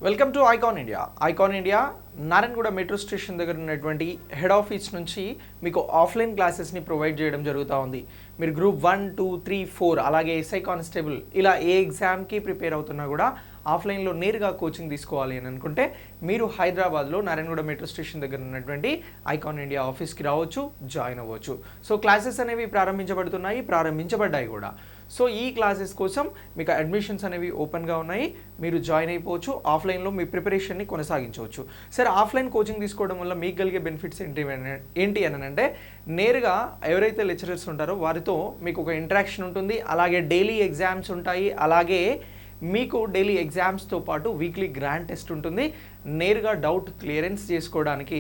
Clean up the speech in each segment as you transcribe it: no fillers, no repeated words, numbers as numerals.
Welcome to Icon India Narayanguda metro station దగ్గర ఉన్నటువంటి head office నుంచి మీకు ఆఫ్లైన్ క్లాసెస్ని ప్రొవైడ్ చేయడం జరుగుతూ ఉంది. మీరు గ్రూప్ 1, 2, 3, 4 అలాగే ఎస్ఐ కానిస్టేబుల్ ఇలా ఏ ఎగ్జామ్కి ప్రిపేర్ అవుతున్నా కూడా ఆఫ్లైన్లో నేరుగా కోచింగ్ తీసుకోవాలి అని అనుకుంటే మీరు హైదరాబాద్లో నారాయణగూడ మెట్రో స్టేషన్ దగ్గర ఉన్నటువంటి ఐకాన్ ఇండియా ఆఫీస్కి రావచ్చు, జాయిన్ అవ్వచ్చు. సో క్లాసెస్ అనేవి ప్రారంభించబడ్డాయి కూడా. సో ఈ క్లాసెస్ కోసం మీకు అడ్మిషన్స్ అనేవి ఓపెన్గా ఉన్నాయి, మీరు జాయిన్ అయిపోవచ్చు, ఆఫ్లైన్లో మీ ప్రిపరేషన్ని కొనసాగించవచ్చు. సరే, ఆఫ్లైన్ కోచింగ్ తీసుకోవడం వల్ల మీకు కలిగే బెనిఫిట్స్ ఏంటి అని అంటే నేరుగా ఎవరైతే లెక్చరర్స్ ఉంటారో వారితో మీకు ఒక ఇంటరాక్షన్ ఉంటుంది, అలాగే డైలీ ఎగ్జామ్స్ ఉంటాయి, అలాగే మీకు డైలీ ఎగ్జామ్స్తో పాటు వీక్లీ గ్రాండ్ టెస్ట్ ఉంటుంది. నేరుగా డౌట్ క్లియరెన్స్ చేసుకోవడానికి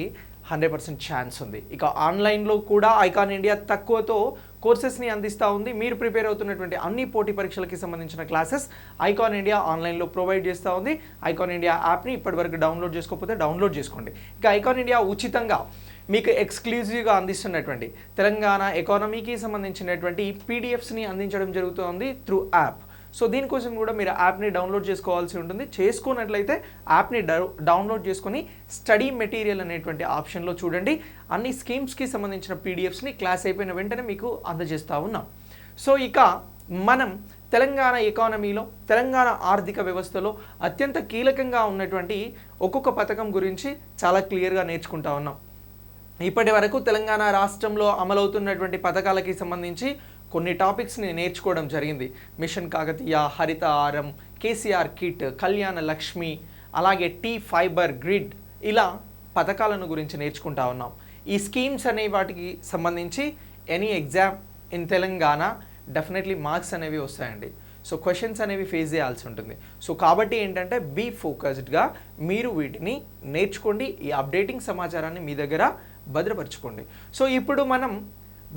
100% ఛాన్స్ ఉంది. ఇక ఆన్లైన్లో కూడా ఐకాన్ ఇండియా తక్కువతో కోర్సెస్ని అందిస్తూ ఉంది. మీరు ప్రిపేర్ అవుతున్నటువంటి అన్ని పోటీ పరీక్షలకి సంబంధించిన క్లాసెస్ ఐకాన్ ఇండియా ఆన్లైన్లో ప్రొవైడ్ చేస్తూ ఉంది. ఐకాన్ ఇండియా యాప్ని ఇప్పటివరకు డౌన్లోడ్ చేసుకోకపోతే డౌన్లోడ్ చేసుకోండి. ఇక ఐకాన్ ఇండియా ఉచితంగా మీకు ఎక్స్క్లూజివ్గా అందిస్తున్నటువంటి తెలంగాణ ఎకానమీకి సంబంధించినటువంటి పీడిఎఫ్స్ని అందించడం జరుగుతుంది త్రూ యాప్. సో దీనికోసం కూడా మీరు యాప్ని డౌన్లోడ్ చేసుకోవాల్సి ఉంటుంది. చేసుకున్నట్లయితే యాప్ని డౌన్లోడ్ చేసుకొని స్టడీ మెటీరియల్ అనేటువంటి ఆప్షన్లో చూడండి. అన్ని స్కీమ్స్కి సంబంధించిన పీడిఎఫ్స్ని క్లాస్ అయిపోయిన వెంటనే మీకు అందజేస్తూ ఉన్నాం. సో ఇక మనం తెలంగాణ ఎకానమీలో, తెలంగాణ ఆర్థిక వ్యవస్థలో అత్యంత కీలకంగా ఉన్నటువంటి ఒక్కొక్క పథకం గురించి చాలా క్లియర్గా నేర్చుకుంటా ఉన్నాం. ఇప్పటి వరకు తెలంగాణ రాష్ట్రంలో అమలవుతున్నటువంటి పథకాలకి సంబంధించి కొన్ని టాపిక్స్ని నేర్చుకోవడం జరిగింది. మిషన్ కాకతీయ, హరితహారం, కేసీఆర్ కిట్, కళ్యాణ లక్ష్మి, అలాగే టీ ఫైబర్ గ్రిడ్ ఇలా పథకాలను గురించి నేర్చుకుంటా ఉన్నాం. ఈ స్కీమ్స్ అనే వాటికి సంబంధించి any exam in Telangana definitely marks అనేవి వస్తాయండి. సో క్వశ్చన్స్ అనేవి ఫేస్ చేయాల్సి ఉంటుంది. సో కాబట్టి ఏంటంటే బీ ఫోకస్డ్గా మీరు వీటిని నేర్చుకోండి. ఈ అప్డేటింగ్ సమాచారాన్ని మీ దగ్గర భద్రపరచుకోండి. సో ఇప్పుడు మనం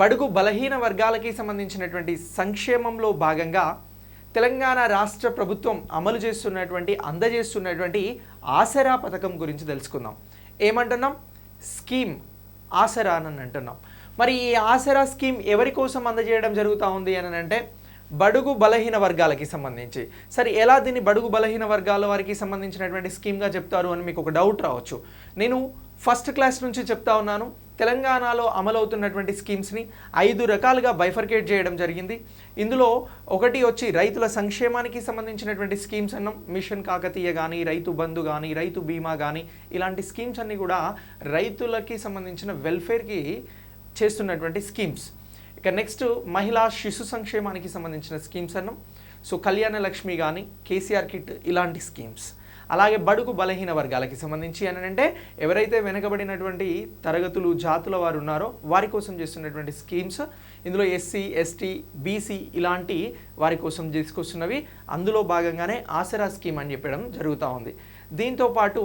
బడుగు బలహీన వర్గాలకి సంబంధించినటువంటి సంక్షేమంలో భాగంగా తెలంగాణ రాష్ట్ర ప్రభుత్వం అమలు చేస్తున్నటువంటి, అందజేస్తున్నటువంటి ఆసరా పథకం గురించి తెలుసుకుందాం. ఏమంటున్నాం? స్కీమ్ ఆసరా అని అంటున్నాం. మరి ఈ ఆసరా స్కీమ్ ఎవరి కోసం అందజేయడం జరుగుతూ ఉంది అని అంటే బడుగు బలహీన వర్గాలకి సంబంధించి. సరే, ఎలా దీన్ని బడుగు బలహీన వర్గాల వారికి సంబంధించినటువంటి స్కీమ్గా చెప్తారు అని మీకు ఒక డౌట్ రావచ్చు. నేను ఫస్ట్ క్లాస్ నుంచి చెప్తా ఉన్నాను, తెలంగాణలో అమలవుతున్నటువంటి స్కీమ్స్ని 5 రకాలుగా బైఫర్కేట్ చేయడం జరిగింది. ఇందులో ఒకటి వచ్చి రైతుల సంక్షేమానికి సంబంధించినటువంటి స్కీమ్స్ అన్నాం. మిషన్ కాకతీయ కానీ, రైతు బంధు కానీ, రైతు బీమా కానీ ఇలాంటి స్కీమ్స్ అన్నీ కూడా రైతులకి సంబంధించిన వెల్ఫేర్కి చేస్తున్నటువంటి స్కీమ్స్. ఇక నెక్స్ట్ మహిళా శిశు సంక్షేమానికి సంబంధించిన స్కీమ్స్ అన్నాం. సో కళ్యాణ లక్ష్మి కానీ, కేసీఆర్ కిట్ ఇలాంటి స్కీమ్స్. అలాగే బడుగు బలహీన వర్గాలకి సంబంధించి అని అంటే ఎవరైతే వెనుకబడినటువంటి తరగతులు, జాతుల వారు ఉన్నారో వారి కోసం చేస్తున్నటువంటి స్కీమ్స్. ఇందులో ఎస్సీ, ఎస్టీ, బీసీ ఇలాంటి వారి కోసం తీసుకొస్తున్నవి. అందులో భాగంగానే ఆసరా స్కీమ్ అని చెప్పడం జరుగుతూ ఉంది. దీంతోపాటు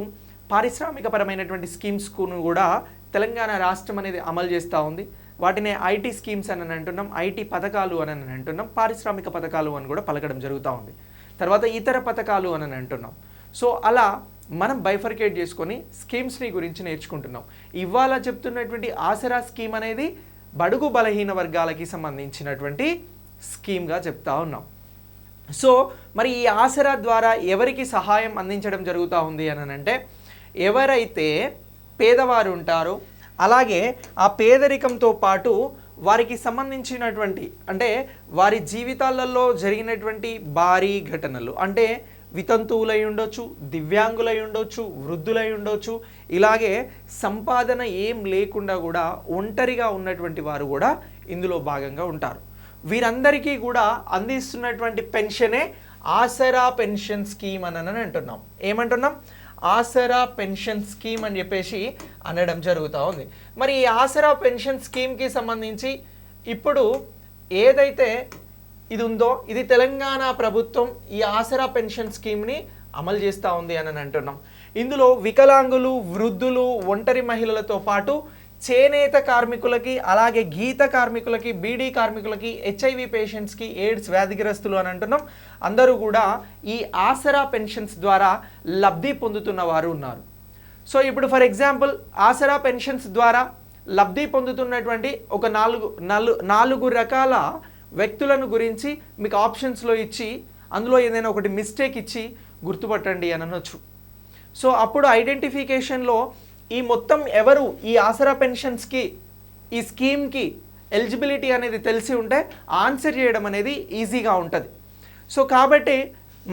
పారిశ్రామికపరమైనటువంటి స్కీమ్స్ను కూడా తెలంగాణ రాష్ట్రం అనేది అమలు చేస్తూ ఉంది. వాటినే ఐటీ స్కీమ్స్ అని అంటున్నాం, ఐటీ పథకాలు అని అంటున్నాం, పారిశ్రామిక పథకాలు అని కూడా పలకడం జరుగుతూ ఉంది. తర్వాత ఇతర పథకాలు అని అంటున్నాం. సో అలా మనం బైఫర్కేట్ చేసుకొని స్కీమ్స్ని గురించి నేర్చుకుంటున్నాం. ఇవాళ చెప్తున్నటువంటి ఆసరా స్కీమ్ అనేది బడుగు బలహీన వర్గాలకి సంబంధించినటువంటి స్కీమ్గా చెప్తా ఉన్నాం. సో మరి ఈ ఆసరా ద్వారా ఎవరికి సహాయం అందించడం జరుగుతూ ఉంది అని అంటే ఎవరైతే పేదవారు ఉంటారో, అలాగే ఆ పేదరికంతో పాటు వారికి సంబంధించినటువంటి అంటే వారి జీవితాలలో జరిగినటువంటి భారీ ఘటనలు, అంటే వితంతువులై ఉండొచ్చు, దివ్యాంగులై ఉండొచ్చు, వృద్ధులై ఉండొచ్చు, ఇలాగే సంపాదన ఏం లేకుండా కూడా ఒంటరిగా ఉన్నటువంటి వారు కూడా ఇందులో భాగంగా ఉంటారు. వీరందరికీ కూడా అందిస్తున్నటువంటి పెన్షనే ఆసరా పెన్షన్ స్కీమ్ అని అంటున్నాం. ఏమంటున్నాం? ఆసరా పెన్షన్ స్కీమ్ అని చెప్పేసి అనడం జరుగుతూ ఉంది. మరి ఈ ఆసరా పెన్షన్ స్కీమ్కి సంబంధించి ఇప్పుడు ఏదైతే ఇది ఉందో ఇది తెలంగాణ ప్రభుత్వం ఈ ఆసరా పెన్షన్ స్కీమ్ని అమలు చేస్తూ ఉంది అని అంటున్నాం. ఇందులో వికలాంగులు, వృద్ధులు, ఒంటరి మహిళలతో పాటు చేనేత కార్మికులకి, అలాగే గీత కార్మికులకి, బీడీ కార్మికులకి, హెచ్ఐవి పేషెంట్స్కి, ఎయిడ్స్ వ్యాధిగ్రస్తులు అని అంటున్నాం. అందరూ కూడా ఈ ఆసరా పెన్షన్స్ ద్వారా లబ్ధి పొందుతున్న వారు ఉన్నారు. సో ఇప్పుడు ఫర్ ఎగ్జాంపుల్ ఆసరా పెన్షన్స్ ద్వారా లబ్ధి పొందుతున్నటువంటి ఒక నాలుగు రకాల వ్యక్తులను గురించి మీకు ఆప్షన్స్లో ఇచ్చి అందులో ఏదైనా ఒకటి మిస్టేక్ ఇచ్చి గుర్తుపట్టండి అని అనొచ్చు. సో అప్పుడు ఐడెంటిఫికేషన్లో ఈ మొత్తం ఎవరు ఈ ఆసరా పెన్షన్స్కి ఈ స్కీమ్కి ఎలిజిబిలిటీ అనేది తెలిసి ఉంటే ఆన్సర్ చేయడం అనేది ఈజీగా ఉంటుంది. సో కాబట్టి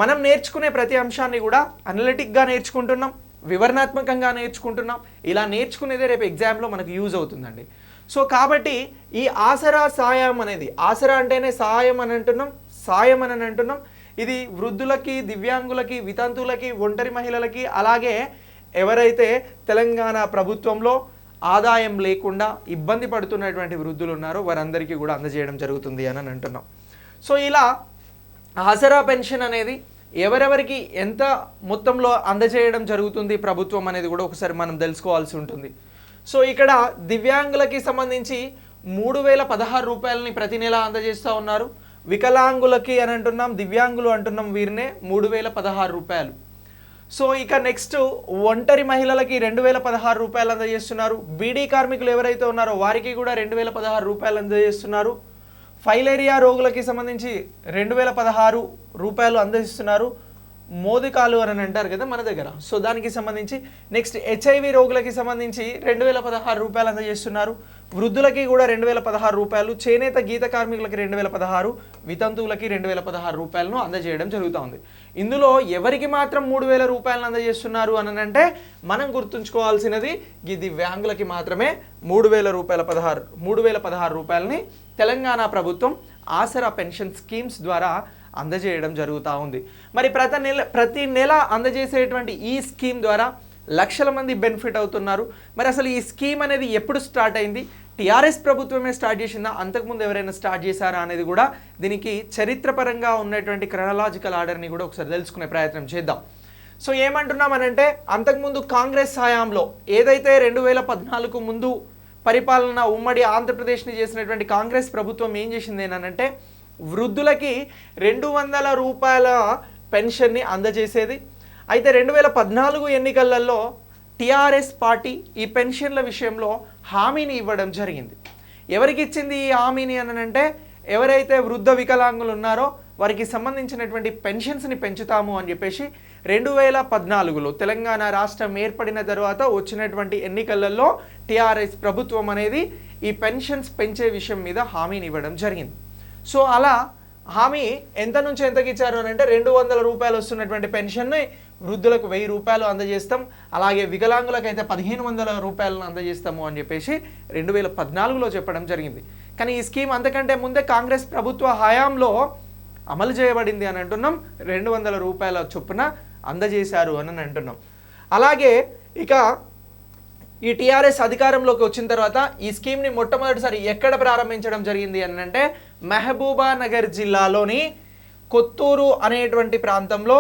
మనం నేర్చుకునే ప్రతి అంశాన్ని కూడా అనలిటిక్గా నేర్చుకుంటున్నాం, వివరణాత్మకంగా నేర్చుకుంటున్నాం. ఇలా నేర్చుకునేదే రేపు ఎగ్జామ్లో మనకు యూజ్ అవుతుందండి. సో కాబట్టి ఈ ఆసరా సాయం అనేది, ఆసరా అంటేనే సహాయం అని అంటున్నాం, సాయం అని అంటున్నాం. ఇది వృద్ధులకి, దివ్యాంగులకి, వితంతువులకి, ఒంటరి మహిళలకి, అలాగే ఎవరైతే తెలంగాణ ప్రభుత్వంలో ఆదాయం లేకుండా ఇబ్బంది పడుతున్నటువంటి వృద్ధులు ఉన్నారో వారందరికీ కూడా అందజేయడం జరుగుతుంది అని అంటున్నాం. సో ఇలా ఆసరా పెన్షన్ అనేది ఎవరెవరికి ఎంత మొత్తంలో అందజేయడం జరుగుతుంది ప్రభుత్వం అనేది కూడా ఒకసారి మనం తెలుసుకోవాల్సి ఉంటుంది. సో ఇక్కడ దివ్యాంగులకి సంబంధించి 3016 రూపాయలని ప్రతి నెల అందజేస్తూ ఉన్నారు. వికలాంగులకి అని అంటున్నాం, దివ్యాంగులు అంటున్నాం, వీరినే 3016 రూపాయలు. సో ఇక నెక్స్ట్ ఒంటరి మహిళలకి 2016 రూపాయలు అందజేస్తున్నారు. బీడీ కార్మికులు ఎవరైతే ఉన్నారో వారికి కూడా 2016 రూపాయలు అందజేస్తున్నారు. ఫైలేరియా రోగులకి సంబంధించి 2016 రూపాయలు అందజేస్తున్నారు. మోదికాలు అని అంటారు కదా మన దగ్గర, సో దానికి సంబంధించి. నెక్స్ట్ హెచ్ఐవి రోగులకి సంబంధించి 2016 రూపాయలు అందజేస్తున్నారు. వృద్ధులకి కూడా 2016 రూపాయలు, చేనేత గీత కార్మికులకి 2016, వితంతువులకి 2016 రూపాయలను అందజేయడం జరుగుతుంది. ఇందులో ఎవరికి మాత్రం 3000 రూపాయలను అందజేస్తున్నారు అని అంటే మనం గుర్తుంచుకోవాల్సినది ఈ దివ్యాంగులకి మాత్రమే 3016 రూపాయలని తెలంగాణ ప్రభుత్వం ఆసరా పెన్షన్ స్కీమ్స్ ద్వారా అందజేయడం జరుగుతూ ఉంది. మరి ప్రతి నెల అందజేసేటువంటి ఈ స్కీమ్ ద్వారా లక్షల మంది బెనిఫిట్ అవుతున్నారు. మరి అసలు ఈ స్కీమ్ అనేది ఎప్పుడు స్టార్ట్ అయింది? టీఆర్ఎస్ ప్రభుత్వమే స్టార్ట్ చేసిందా, అంతకుముందు ఎవరైనా స్టార్ట్ చేశారా అనేది కూడా దీనికి చరిత్రపరంగా ఉన్నటువంటి క్రొనాలజికల్ ఆర్డర్ని కూడా ఒకసారి తెలుసుకునే ప్రయత్నం చేద్దాం. సో ఏమంటున్నామనంటే అంతకుముందు కాంగ్రెస్ హయాంలో ఏదైతే 2014 ముందు పరిపాలన ఉమ్మడి ఆంధ్రప్రదేశ్ని చేసినటువంటి కాంగ్రెస్ ప్రభుత్వం ఏం చేసింది ఏంటంటే వృద్ధులకి 200 రూపాయల పెన్షన్ని అందజేసేది. అయితే 2014 ఎన్నికలలో టీఆర్ఎస్ పార్టీ ఈ పెన్షన్ల విషయంలో హామీని ఇవ్వడం జరిగింది. ఎవరికి ఇచ్చింది ఈ హామీని అని అంటే ఎవరైతే వృద్ధ వికలాంగులు ఉన్నారో వారికి సంబంధించినటువంటి పెన్షన్స్ని పెంచుతాము అని చెప్పేసి 2014లో తెలంగాణ రాష్ట్రం ఏర్పడిన తర్వాత వచ్చినటువంటి ఎన్నికలలో టీఆర్ఎస్ ప్రభుత్వం అనేది ఈ పెన్షన్స్ పెంచే విషయం మీద హామీని ఇవ్వడం జరిగింది. సో అలా హామీ ఎంత నుంచి ఎంతకి ఇచ్చారు అని అంటే 200 రూపాయలు వస్తున్నటువంటి పెన్షన్ని వృద్ధులకు 1000 రూపాయలు అందజేస్తాం, అలాగే వికలాంగులకు అయితే 1500 రూపాయలను అందజేస్తాము అని చెప్పేసి 2014లో చెప్పడం జరిగింది. కానీ ఈ స్కీమ్ అంతకంటే ముందే కాంగ్రెస్ ప్రభుత్వ హయాంలో అమలు చేయబడింది అని అంటున్నాం. 200 రూపాయల చొప్పున అందజేశారు అని అంటున్నాం. అలాగే ఇక ఈ టీఆర్ఎస్ అధికారంలోకి వచ్చిన తర్వాత ఈ స్కీమ్ని మొట్టమొదటిసారి ఎక్కడ ప్రారంభించడం జరిగింది అని అంటే మహబూబానగర్ జిల్లాలోని కొత్తూరు అనేటువంటి ప్రాంతంలో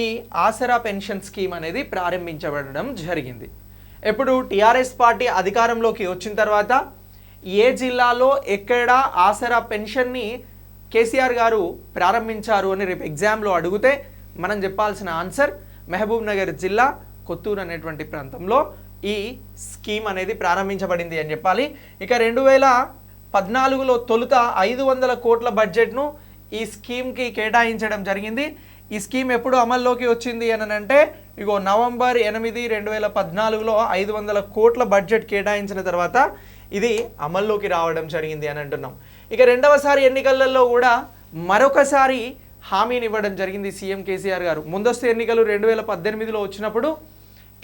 ఈ ఆసరా పెన్షన్ స్కీమ్ అనేది ప్రారంభించబడడం జరిగింది. ఎప్పుడు టీఆర్ఎస్ పార్టీ అధికారంలోకి వచ్చిన తర్వాత ఏ జిల్లాలో ఎక్కడ ఆసరా పెన్షన్ని కేసీఆర్ గారు ప్రారంభించారు అని రేపు ఎగ్జామ్లో అడిగితే మనం చెప్పాల్సిన ఆన్సర్ మహబూబ్ నగర్ జిల్లా కొత్తూరు అనేటువంటి ప్రాంతంలో ఈ స్కీమ్ అనేది ప్రారంభించబడింది అని చెప్పాలి. ఇక 2014లో తొలుత 500 కోట్ల బడ్జెట్ను ఈ స్కీమ్కి కేటాయించడం జరిగింది. ఈ స్కీమ్ ఎప్పుడు అమల్లోకి వచ్చింది అని అంటే ఇగో నవంబర్ 8, 2014లో 500 కోట్ల బడ్జెట్ కేటాయించిన తర్వాత ఇది అమల్లోకి రావడం జరిగింది అని అంటున్నాం. ఇక రెండవసారి ఎన్నికలలో కూడా మరొకసారి హామీని ఇవ్వడం జరిగింది సీఎం కేసీఆర్ గారు. ముందస్తు ఎన్నికలు 2018లో వచ్చినప్పుడు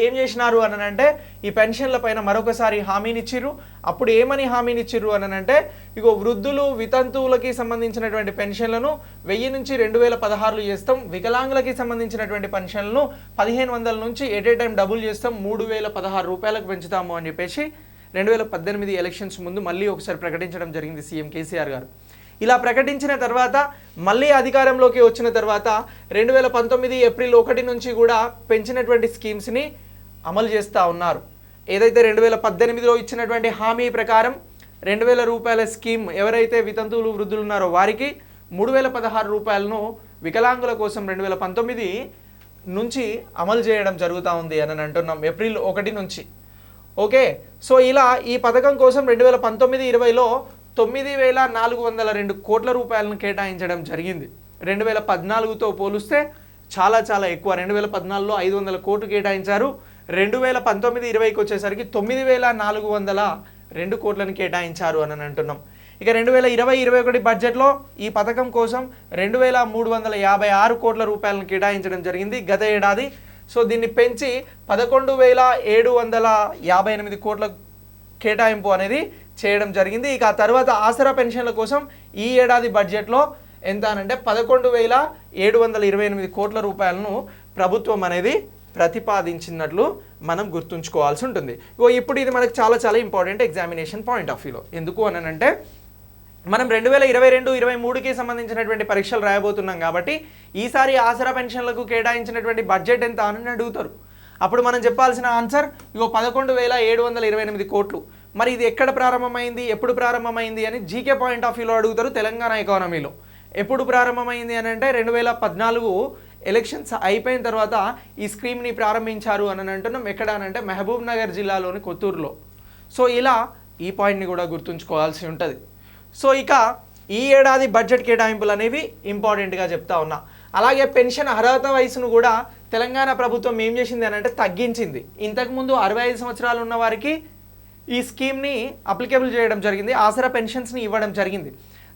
ఏం చేసినారు అని అంటే ఈ పెన్షన్ల పైన మరొకసారి హామీని ఇచ్చిర్రు. అప్పుడు ఏమని హామీని ఇచ్చిర్రు అని అంటే ఇగో వృద్ధులు వితంతువులకి సంబంధించినటువంటి పెన్షన్లను 1000 నుంచి 2016 చేస్తాం, వికలాంగులకి సంబంధించినటువంటి పెన్షన్లను 1500 నుంచి ఎట్ ఏ టైం డబుల్ చేస్తాం, 3016 రూపాయలకు పెంచుతాము అని చెప్పేసి 2018 ఎలక్షన్స్ ముందు మళ్ళీ ఒకసారి ప్రకటించడం జరిగింది సీఎం కేసీఆర్ గారు. ఇలా ప్రకటించిన తర్వాత మళ్ళీ అధికారంలోకి వచ్చిన తర్వాత 2019 ఏప్రిల్ 1 నుంచి కూడా పెంచినటువంటి స్కీమ్స్ని అమలు చేస్తూ ఉన్నారు. ఏదైతే 2018లో ఇచ్చినటువంటి హామీ ప్రకారం 2000 రూపాయల స్కీమ్ ఎవరైతే వితంతువులు వృద్ధులు ఉన్నారో వారికి 3016 రూపాయలను వికలాంగుల కోసం 2019 నుంచి అమలు చేయడం జరుగుతూ ఉంది అని అంటున్నాం ఏప్రిల్ 1 నుంచి. ఓకే, సో ఇలా ఈ పథకం కోసం 2019-20లో 9402 కోట్ల రూపాయలను కేటాయించడం జరిగింది. 2014తో పోలిస్తే చాలా చాలా ఎక్కువ. 2014లో 500 కోట్లు కేటాయించారు. 2019-20కి వచ్చేసరికి 9402 కోట్లను కేటాయించారు అని అంటున్నాం. ఇక 2020-21 బడ్జెట్లో ఈ పథకం కోసం 2356 కోట్ల రూపాయలను కేటాయించడం జరిగింది గత ఏడాది. సో దీన్ని పెంచి 11758 కోట్ల కేటాయింపు అనేది చేయడం జరిగింది. ఇక ఆ తర్వాత ఆసరా పెన్షన్ల కోసం ఈ ఏడాది బడ్జెట్లో ఎంత అనంటే 11728 కోట్ల రూపాయలను ప్రభుత్వం అనేది ప్రతిపాదించినట్లు మనం గుర్తుంచుకోవాల్సి ఉంటుంది. ఇప్పుడు ఇది మనకు చాలా చాలా ఇంపార్టెంట్ ఎగ్జామినేషన్ పాయింట్ ఆఫ్ వ్యూలో. ఎందుకు అనంటే మనం 2022-23కి సంబంధించినటువంటి పరీక్షలు రాయబోతున్నాం కాబట్టి ఈసారి ఆసరా పెన్షన్లకు కేటాయించినటువంటి బడ్జెట్ ఎంత అని అడుగుతారు. అప్పుడు మనం చెప్పాల్సిన ఆన్సర్ 11728 కోట్లు. మరి ఇది ఎక్కడ ప్రారంభమైంది, ఎప్పుడు ప్రారంభమైంది అని జీకే పాయింట్ ఆఫ్ వ్యూలో అడుగుతారు తెలంగాణ ఎకానమీలో. ఎప్పుడు ప్రారంభమైంది అని అంటే 2014 ఎలక్షన్స్ అయిపోయిన తర్వాత ఈ స్కీమ్ని ప్రారంభించారు అని అంటున్నాం. ఎక్కడ అనంటే మహబూబ్ నగర్ జిల్లాలోని కొత్తూరులో. సో ఇలా ఈ పాయింట్ని కూడా గుర్తుంచుకోవాల్సి ఉంటుంది. సో ఇక ఈ ఏడాది బడ్జెట్ కేటాయింపులు అనేవి ఇంపార్టెంట్గా చెప్తా ఉన్నా. అలాగే పెన్షన్ అర్హత వయసును కూడా తెలంగాణ ప్రభుత్వం ఏం చేసింది అని అంటే తగ్గించింది. ఇంతకుముందు 65 సంవత్సరాలు ఉన్న వారికి ఈ స్కీమ్ని అప్లికేబుల్ చేయడం జరిగింది, ఆసరా పెన్షన్స్ని ఇవ్వడం జరిగింది.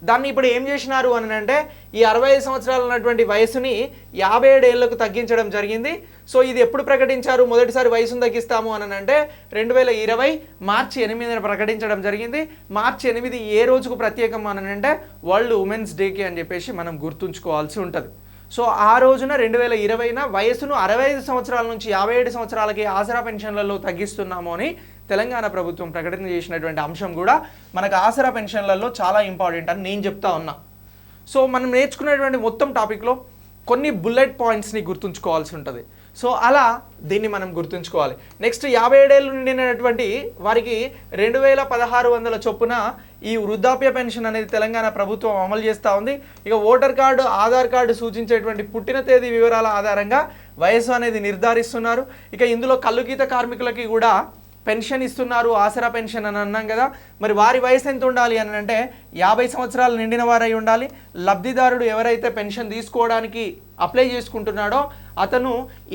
దాన్ని ఇప్పుడు ఏం చేసినారు అని అంటే ఈ 65 సంవత్సరాలు ఉన్నటువంటి వయసుని 57 ఏళ్లకు తగ్గించడం జరిగింది. సో ఇది ఎప్పుడు ప్రకటించారు, మొదటిసారి వయసును తగ్గిస్తాము అని అంటే 2020 మార్చి 8న ప్రకటించడం జరిగింది. మార్చి 8 ఏ రోజుకు ప్రత్యేకం అని అంటే వరల్డ్ ఉమెన్స్ డేకి అని చెప్పేసి మనం గుర్తుంచుకోవాల్సి ఉంటుంది. సో ఆ రోజున 2020న వయసును 65 సంవత్సరాల నుంచి 57 సంవత్సరాలకి ఆసరా పెన్షన్లలో తగ్గిస్తున్నాము అని తెలంగాణ ప్రభుత్వం ప్రకటన చేసినటువంటి అంశం కూడా మనకు ఆసరా పెన్షన్లలో చాలా ఇంపార్టెంట్ అని నేను చెప్తా ఉన్నా. సో మనం నేర్చుకునేటువంటి మొత్తం టాపిక్లో కొన్ని బుల్లెట్ పాయింట్స్ని గుర్తుంచుకోవాల్సి ఉంటుంది. సో అలా దీన్ని మనం గుర్తుంచుకోవాలి. నెక్స్ట్ 57 ఏళ్ళు నిండినటువంటి వారికి 2600 చొప్పున ఈ వృద్ధాప్య పెన్షన్ అనేది తెలంగాణ ప్రభుత్వం అమలు చేస్తూ ఉంది. ఇక ఓటర్ కార్డు, ఆధార్ కార్డు సూచించేటువంటి పుట్టిన తేదీ వివరాల ఆధారంగా వయసు అనేది నిర్ధారిస్తున్నారు. ఇక ఇందులో కల్లుగీత కార్మికులకి కూడా పెన్షన్ ఇస్తున్నారు, ఆసరా పెన్షన్ అని అన్నాం కదా. మరి వారి వయసు ఎంత ఉండాలి అని అంటే 50 సంవత్సరాలు నిండిన వారై ఉండాలి. లబ్ధిదారుడు ఎవరైతే పెన్షన్ తీసుకోవడానికి అప్లై చేసుకుంటున్నాడో అతను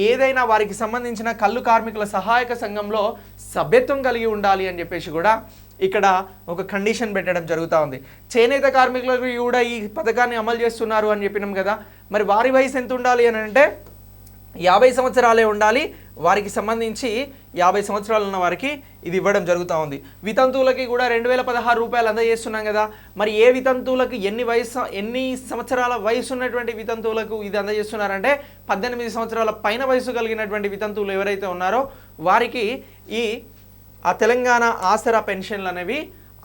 ఏదైనా వారికి సంబంధించిన కల్లు కార్మికుల సహాయక సంఘంలో సభ్యత్వం కలిగి ఉండాలి అని చెప్పేసి కూడా ఇక్కడ ఒక కండిషన్ పెట్టడం జరుగుతూ ఉంది. చేనేత కార్మికులకు కూడా ఈ పథకాన్ని అమలు చేస్తున్నారు అని చెప్పినాం కదా. మరి వారి వయసు ఎంత ఉండాలి అని అంటే 50 సంవత్సరాలే ఉండాలి. వారికి సంబంధించి 50 సంవత్సరాలు ఉన్న వారికి ఇది ఇవ్వడం జరుగుతూ ఉంది. వితంతువులకి కూడా 2016 రూపాయలు అందజేస్తున్నాం కదా. మరి ఏ వితంతువులకు ఎన్ని సంవత్సరాల వయసు ఉన్నటువంటి వితంతువులకు ఇది అందజేస్తున్నారంటే 18 సంవత్సరాల పైన వయసు కలిగినటువంటి వితంతువులు ఎవరైతే ఉన్నారో వారికి ఆ తెలంగాణ ఆసరా పెన్షన్లు అనేవి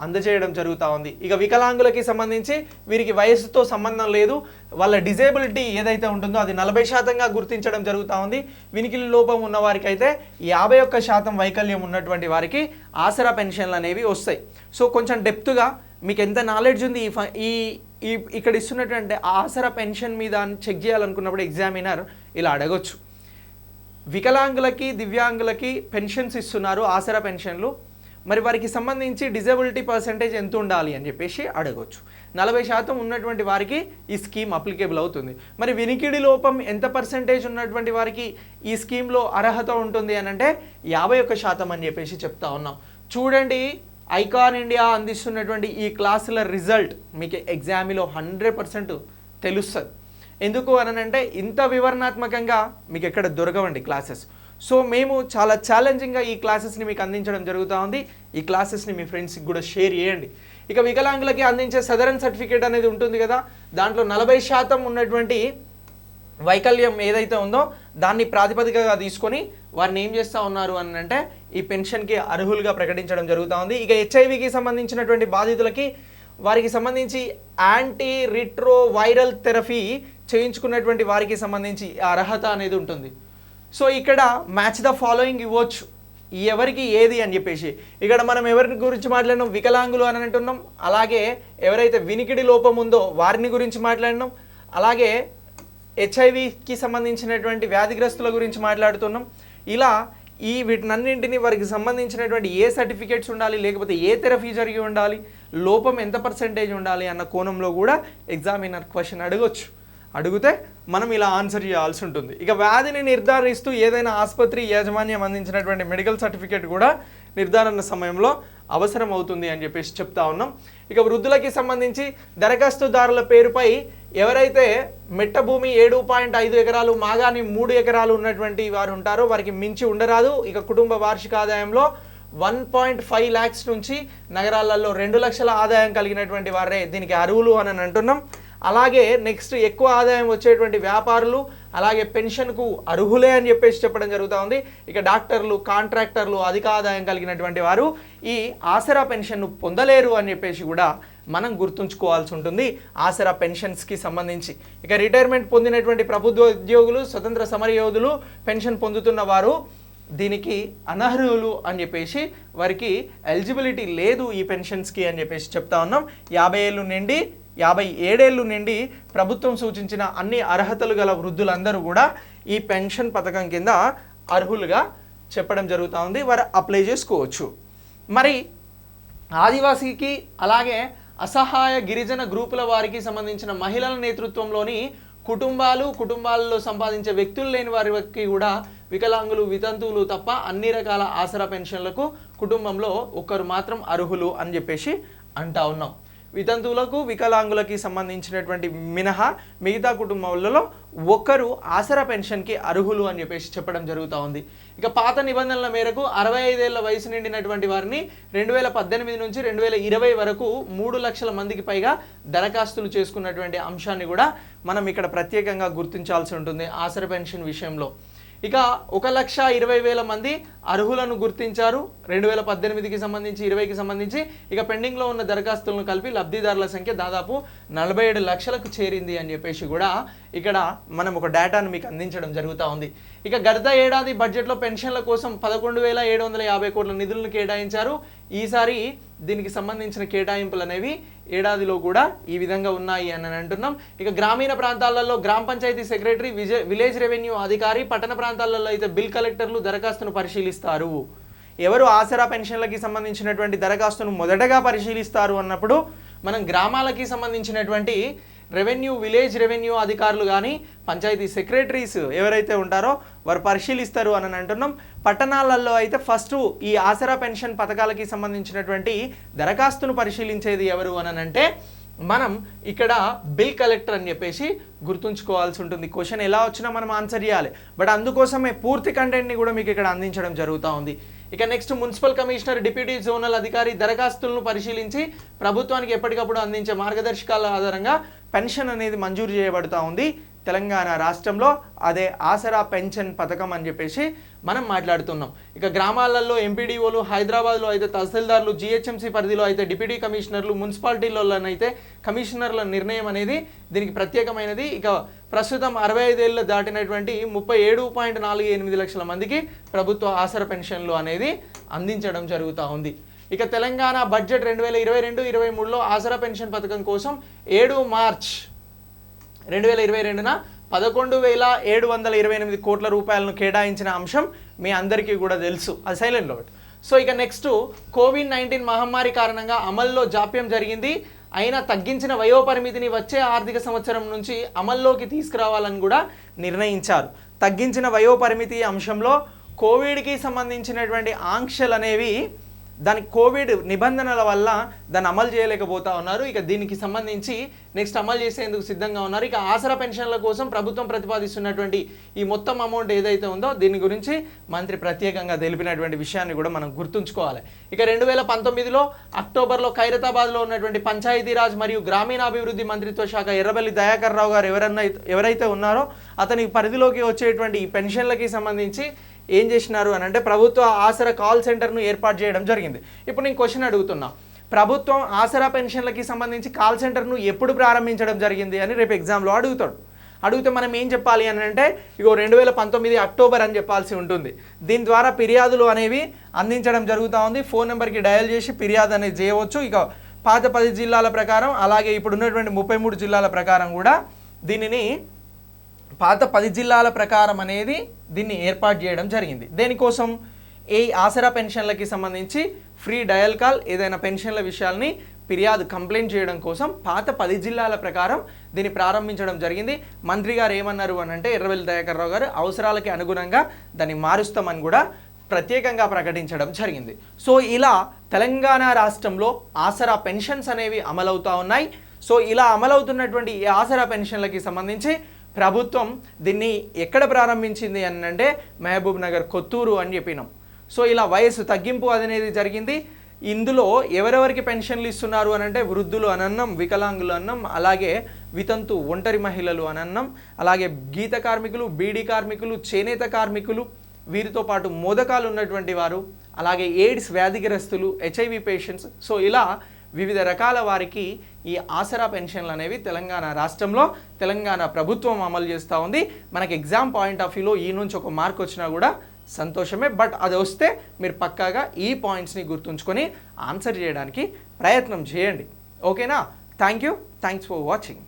అందజేయడం జరుగుతూ ఉంది. ఇక వికలాంగులకి సంబంధించి వీరికి వయసుతో సంబంధం లేదు, వాళ్ళ డిజేబిలిటీ ఏదైతే ఉంటుందో అది 40% గుర్తించడం జరుగుతూ ఉంది. వినికిడి లోపం ఉన్న వారికి అయితే 51% వైకల్యం ఉన్నటువంటి వారికి ఆసరా పెన్షన్లు అనేవి వస్తాయి. సో కొంచెం డెప్త్గా మీకు ఎంత నాలెడ్జ్ ఉంది ఇక్కడ ఇస్తున్నటువంటి ఆసరా పెన్షన్ మీద చెక్ చేయాలనుకున్నప్పుడు ఎగ్జామినర్ ఇలా అడగొచ్చు. వికలాంగులకి, దివ్యాంగులకి పెన్షన్స్ ఇస్తున్నారు, ఆసరా పెన్షన్లు, మరి వారికి సంబంధించి డిజబిలిటీ పర్సెంటేజ్ ఎంత ఉండాలి అని చెప్పేసి అడగవచ్చు. 40% ఉన్నటువంటి వారికి ఈ స్కీమ్ అప్లికేబుల్ అవుతుంది. మరి వినికిడి లోపం ఎంత పర్సెంటేజ్ ఉన్నటువంటి వారికి ఈ స్కీమ్లో అర్హత ఉంటుంది అని అంటే 51% అని చెప్పేసి చెప్తా ఉన్నాం. చూడండి, ఐకాన్ ఇండియా అందిస్తున్నటువంటి ఈ క్లాసుల రిజల్ట్ మీకు ఎగ్జామ్లో 100% తెలుస్తుంది. ఎందుకు అనంటే ఇంత వివరణాత్మకంగా మీకు ఎక్కడ దొరకవండి క్లాసెస్. సో మేము చాలా ఛాలెంజింగ్గా ఈ క్లాసెస్ని మీకు అందించడం జరుగుతూ ఉంది. ఈ క్లాసెస్ని మీ ఫ్రెండ్స్కి కూడా షేర్ చేయండి. ఇక వికలాంగులకి అందించే సదరన్ సర్టిఫికేట్ అనేది ఉంటుంది కదా, దాంట్లో 40% ఉన్నటువంటి వైకల్యం ఏదైతే ఉందో దాన్ని ప్రాతిపదికగా తీసుకొని వారిని ఏం చేస్తూ ఉన్నారు అని అంటే ఈ పెన్షన్కి అర్హులుగా ప్రకటించడం జరుగుతూ ఉంది. ఇక హెచ్ఐవికి సంబంధించినటువంటి బాధితులకి వారికి సంబంధించి యాంటీ రిట్రో వైరల్ థెరపీ చేయించుకున్నటువంటి వారికి సంబంధించి అర్హత అనేది ఉంటుంది. సో ఇక్కడ మ్యాచ్ ద ఫాలోయింగ్ ఇవ్వచ్చు, ఎవరికి ఏది అని చెప్పేసి. ఇక్కడ మనం ఎవరి గురించి మాట్లాడినాం, వికలాంగులు అని అంటున్నాం. అలాగే ఎవరైతే వినికిడి లోపం ఉందో వారిని గురించి మాట్లాడినాం. అలాగే హెచ్ఐవికి సంబంధించినటువంటి వ్యాధిగ్రస్తుల గురించి మాట్లాడుతున్నాం. ఇలా వీటినన్నింటినీ వారికి సంబంధించినటువంటి ఏ సర్టిఫికేట్స్ ఉండాలి, లేకపోతే ఏ థెరపీ జరిగి ఉండాలి, లోపం ఎంత పర్సెంటేజ్ ఉండాలి అన్న కోణంలో కూడా ఎగ్జామినర్ క్వశ్చన్ అడగొచ్చు. అడిగితే మనం ఇలా ఆన్సర్ చేయాల్సి ఉంటుంది. ఇక వ్యాధిని నిర్ధారిస్తూ ఏదైనా ఆసుపత్రి యాజమాన్యం అందించినటువంటి మెడికల్ సర్టిఫికేట్ కూడా నిర్ధారణ సమయంలో అవసరం అవుతుంది అని చెప్పేసి చెప్తా ఉన్నాం. ఇక వృద్ధులకి సంబంధించి దరఖాస్తుదారుల పేరుపై ఎవరైతే మెట్ట భూమి 7.5 ఎకరాలు మాగాని 3 ఎకరాలు ఉన్నటువంటి వారు ఉంటారో వారికి మించి ఉండరాదు. ఇక కుటుంబ వార్షిక ఆదాయంలో 1.5 lakhs నుంచి నగరాలలో 2 లక్షల ఆదాయం కలిగినటువంటి వారే దీనికి అర్హులు అని అంటున్నాం. అలాగే నెక్స్ట్ ఎక్కువ ఆదాయం వచ్చేటువంటి వ్యాపారులు అలాగే పెన్షన్కు అర్హులే అని చెప్పేసి చెప్పడం జరుగుతూ ఉంది. ఇక డాక్టర్లు, కాంట్రాక్టర్లు అధిక ఆదాయం కలిగినటువంటి వారు ఈ ఆసరా పెన్షన్ను పొందలేరు అని చెప్పేసి కూడా మనం గుర్తుంచుకోవాల్సి ఉంటుంది ఆసరా పెన్షన్స్కి సంబంధించి. ఇక రిటైర్మెంట్ పొందినటువంటి ప్రభుత్వ ఉద్యోగులు, స్వతంత్ర సమరయోధులు పెన్షన్ పొందుతున్న వారు దీనికి అనర్హులు అని చెప్పేసి వారికి ఎలిజిబిలిటీ లేదు ఈ పెన్షన్స్కి అని చెప్పేసి చెప్తా ఉన్నాం. 57 ఏళ్ళు నుండి ప్రభుత్వం సూచించిన అన్ని అర్హతలు గల వృద్ధులందరూ కూడా ఈ పెన్షన్ పథకం కింద అర్హులుగా చెప్పడం జరుగుతూ ఉంది. వారు అప్లై చేసుకోవచ్చు. మరి ఆదివాసీకి అలాగే అసహాయ గిరిజన గ్రూపుల వారికి సంబంధించిన మహిళల నేతృత్వంలోని కుటుంబాలలో సంపాదించే వ్యక్తులు లేని వారికి కూడా వికలాంగులు, వితంతువులు తప్ప అన్ని రకాల ఆసరా పెన్షన్లకు కుటుంబంలో ఒకరు మాత్రం అర్హులు అని చెప్పేసి అంటా ఉన్నాం. వితంతువులకు, వికలాంగులకి సంబంధించినటువంటి మినహా మిగతా కుటుంబాలలో ఒకరు ఆసరా పెన్షన్కి అర్హులు అని చెప్పేసి చెప్పడం జరుగుతూ ఉంది. ఇక పాత నిబంధనల మేరకు 65 ఏళ్ల వయసు నిండినటువంటి వారిని 2018 నుంచి 2020 వరకు 3 లక్షల మందికి పైగా దరఖాస్తులు చేసుకున్నటువంటి అంశాన్ని కూడా మనం ఇక్కడ ప్రత్యేకంగా గుర్తించాల్సి ఉంటుంది ఆసరా పెన్షన్ విషయంలో. ఇక 1,20,000 మంది అర్హులను గుర్తించారు 2018కి సంబంధించి 20కి సంబంధించి. ఇక పెండింగ్లో ఉన్న దరఖాస్తులను కలిపి లబ్ధిదారుల సంఖ్య దాదాపు 47 లక్షలకు చేరింది అని చెప్పేసి కూడా ఇక్కడ మనం ఒక డేటాను మీకు అందించడం జరుగుతూ ఉంది. ఇక గత ఏడాది బడ్జెట్లో పెన్షన్ల కోసం 11,750 కోట్ల నిధులను కేటాయించారు. ఈసారి దీనికి సంబంధించిన కేటాయింపులు అనేవి ఏడాదిలో కూడా ఈ విధంగా ఉన్నాయి అని అంటున్నాం. ఇక గ్రామీణ ప్రాంతాలలో గ్రామ పంచాయతీ సెక్రటరీ, విలేజ్ రెవెన్యూ అధికారి, పట్టణ ప్రాంతాలలో అయితే బిల్ కలెక్టర్లు దరఖాస్తును పరిశీలిస్తారు. ఎవరు ఆసరా పెన్షన్లకి సంబంధించినటువంటి దరఖాస్తును మొదటగా పరిశీలిస్తారు అన్నప్పుడు మనం గ్రామాలకి సంబంధించినటువంటి విలేజ్ రెవెన్యూ అధికారులు కానీ పంచాయతీ సెక్రటరీస్ ఎవరైతే ఉంటారో వారు పరిశీలిస్తారు అని అంటున్నాం. పట్టణాలలో అయితే ఫస్ట్ ఈ ఆసరా పెన్షన్ పథకాలకి సంబంధించినటువంటి దరఖాస్తును పరిశీలించేది ఎవరు అని అంటే మనం ఇక్కడ బిల్ కలెక్టర్ అని చెప్పేసి గుర్తుంచుకోవాల్సి ఉంటుంది. క్వశ్చన్ ఎలా వచ్చినా మనం ఆన్సర్ చేయాలి. బట్ అందుకోసమే పూర్తి కంటెంట్ని కూడా మీకు ఇక్కడ అందించడం జరుగుతూ ఉంది. ఇక next municipal commissioner, deputy zonal అధికారి దరఖాస్తులను పరిశీలించి ప్రభుత్వానికి ఎప్పటికప్పుడు అందించే మార్గదర్శకాల ఆధారంగా పెన్షన్ అనేది మంజూరు చేయబడుతూ ఉంది తెలంగాణ రాష్ట్రంలో. అదే ఆసరా పెన్షన్ పథకం అని చెప్పేసి మనం మాట్లాడుతున్నాం. ఇక గ్రామాలలో ఎంపీడీఓలు, హైదరాబాద్లో అయితే తహసీల్దార్లు, జిహెచ్ఎంసీ పరిధిలో అయితే డిప్యూటీ కమిషనర్లు, మున్సిపాలిటీలలోనైతే కమిషనర్ల నిర్ణయం అనేది దీనికి ప్రత్యేకమైనది. ఇక ప్రస్తుతం 65 ఏళ్ళు దాటినటువంటి 37.48 లక్షల మందికి ప్రభుత్వ ఆసరా పెన్షన్లు అనేది అందించడం జరుగుతూ ఉంది. ఇక తెలంగాణ బడ్జెట్ 2022-23లో ఆసరా పెన్షన్ పథకం కోసం 7 మార్చ్ 2022న 11,728 కోట్ల రూపాయలను కేటాయించిన అంశం మీ అందరికీ కూడా తెలుసు. అది సైలెంట్లో పెట్టు. సో ఇక నెక్స్ట్ కోవిడ్-19 మహమ్మారి కారణంగా అమల్లో జాప్యం జరిగింది. అయినా తగ్గించిన వయోపరిమితిని వచ్చే ఆర్థిక సంవత్సరం నుంచి అమల్లోకి తీసుకురావాలని కూడా నిర్ణయించారు. తగ్గించిన వయోపరిమితి అంశంలో కోవిడ్కి సంబంధించినటువంటి ఆంక్షలు అనేవి దానికి కోవిడ్ నిబంధనల వల్ల దాన్ని అమలు చేయలేకపోతా ఉన్నారు. ఇక దీనికి సంబంధించి నెక్స్ట్ అమలు చేసేందుకు సిద్ధంగా ఉన్నారు. ఇక ఆసరా పెన్షన్ల కోసం ప్రభుత్వం ప్రతిపాదిస్తున్నటువంటి ఈ మొత్తం అమౌంట్ ఏదైతే ఉందో దీని గురించి మంత్రి ప్రత్యేకంగా తెలిపినటువంటి విషయాన్ని కూడా మనం గుర్తుంచుకోవాలి. ఇక 2019లో అక్టోబర్లో ఖైరతాబాద్లో ఉన్నటువంటి పంచాయతీరాజ్ మరియు గ్రామీణాభివృద్ధి మంత్రిత్వ శాఖ ఎర్రబెల్లి దయాకర్ రావు గారు ఎవరైతే ఉన్నారో అతని పరిధిలోకి వచ్చేటువంటి ఈ పెన్షన్లకి సంబంధించి ఏం చేసినారు అని అంటే ప్రభుత్వ ఆసరా కాల్ సెంటర్ను ఏర్పాటు చేయడం జరిగింది. ఇప్పుడు నేను క్వశ్చన్ అడుగుతున్నా, ప్రభుత్వం ఆసరా పెన్షన్లకి సంబంధించి కాల్ సెంటర్ను ఎప్పుడు ప్రారంభించడం జరిగింది అని రేపు ఎగ్జామ్లో అడిగితే మనం ఏం చెప్పాలి అని అంటే 2019 అక్టోబర్ అని చెప్పాల్సి ఉంటుంది. దీని ద్వారా ఫిర్యాదులు అనేవి అందించడం జరుగుతూ ఉంది. ఫోన్ నెంబర్కి డయల్ చేసి ఫిర్యాదు అనేది చేయవచ్చు. ఇక పాత 10 జిల్లాల ప్రకారం అలాగే ఇప్పుడు ఉన్నటువంటి 33 జిల్లాల ప్రకారం కూడా దీనిని పాత 10 జిల్లాల ప్రకారం అనేది దీన్ని ఏర్పాటు చేయడం జరిగింది. దేనికోసం? ఈ ఆసరా పెన్షన్లకి సంబంధించి ఫ్రీ డయల్ కాల్, ఏదైనా పెన్షన్ల విషయాల్ని ఫిర్యాదు కంప్లైంట్ చేయడం కోసం పాత 10 జిల్లాల ప్రకారం దీన్ని ప్రారంభించడం జరిగింది. మంత్రి గారు ఏమన్నారు అని అంటే ఎర్రబెల్లి దయాకర్ రావు గారు అవసరాలకి అనుగుణంగా దాన్ని మారుస్తామని కూడా ప్రత్యేకంగా ప్రకటించడం జరిగింది. సో ఇలా తెలంగాణ రాష్ట్రంలో ఆసరా పెన్షన్స్ అనేవి అమలవుతూ ఉన్నాయి. సో ఇలా అమలవుతున్నటువంటి ఈ ఆసరా పెన్షన్లకి సంబంధించి ప్రభుత్వం దీన్ని ఎక్కడ ప్రారంభించింది అని అంటే మహబూబ్ నగర్, కొత్తూరు అని చెప్పినాం. సో ఇలా వయసు తగ్గింపు అనేది జరిగింది. ఇందులో ఎవరెవరికి పెన్షన్లు ఇస్తున్నారు అని అంటే వృద్ధులు అనన్నం, వికలాంగులు అన్నం, అలాగే వితంతు ఒంటరి మహిళలు అనన్నం, అలాగే గీత కార్మికులు, బీడీ కార్మికులు, చేనేత కార్మికులు, వీరితో పాటు మోదకాలు ఉన్నటువంటి వారు, అలాగే ఎయిడ్స్ వ్యాధిగ్రస్తులు, హెచ్ఐవి పేషెంట్స్. సో ఇలా వివిధ రకాల వారికి ఈ ఆసరా పెన్షన్లు అనేవి తెలంగాణ రాష్ట్రంలో తెలంగాణ ప్రభుత్వం అమలు చేస్తూ ఉంది. మనకి ఎగ్జామ్ పాయింట్ ఆఫ్ వ్యూలో ఈ నుంచి ఒక మార్క్ వచ్చినా కూడా సంతోషమే. బట్ అది వస్తే మీరు పక్కాగా ఈ పాయింట్స్ని గుర్తుంచుకొని ఆన్సర్ చేయడానికి ప్రయత్నం చేయండి. ఓకేనా? Thanks for watching.